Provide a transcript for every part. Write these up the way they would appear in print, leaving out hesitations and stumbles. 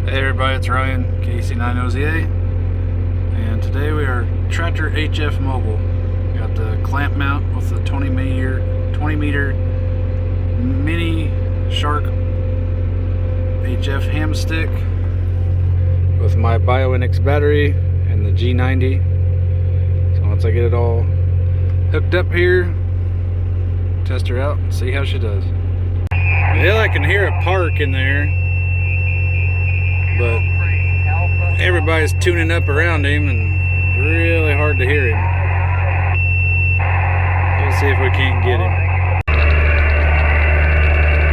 Hey everybody, it's Ryan, KC9OZA, and today we are Tractor HF Mobile. We got the clamp mount with the 20 meter mini Shark HF ham stick with my BioNX battery and the G90. So once I get it all hooked up here, test her out and see how she does. Well, I can hear a park in there, but everybody's tuning up around him and it's really hard to hear him. Let's see if we can't get him.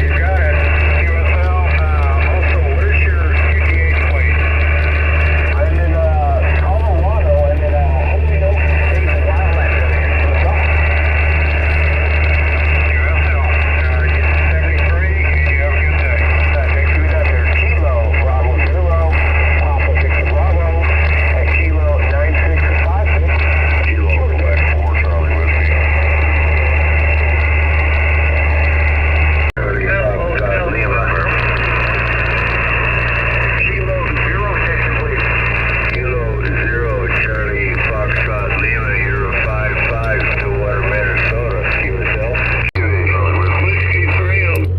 You got it. Also, where's your UGA plate? I'm in Colorado. I'm in Holy Oak State Wildlife Center. USL, 73. You have a good day. Thanks for that there. Kilo Bravo 0, Alpha 6 Bravo, and Kilo 9656. Kilo Quebec 4 Charlie Whiskey.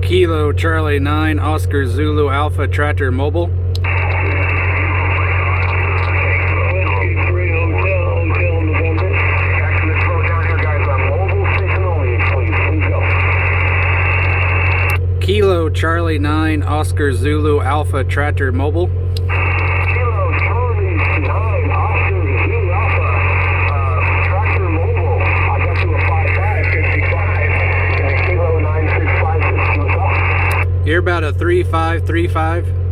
Kilo Charlie 9 Oscar Zulu Alpha Tractor Mobile. Kilo Charlie 9 Oscar Zulu Alpha Tractor Mobile. You're about a 3535.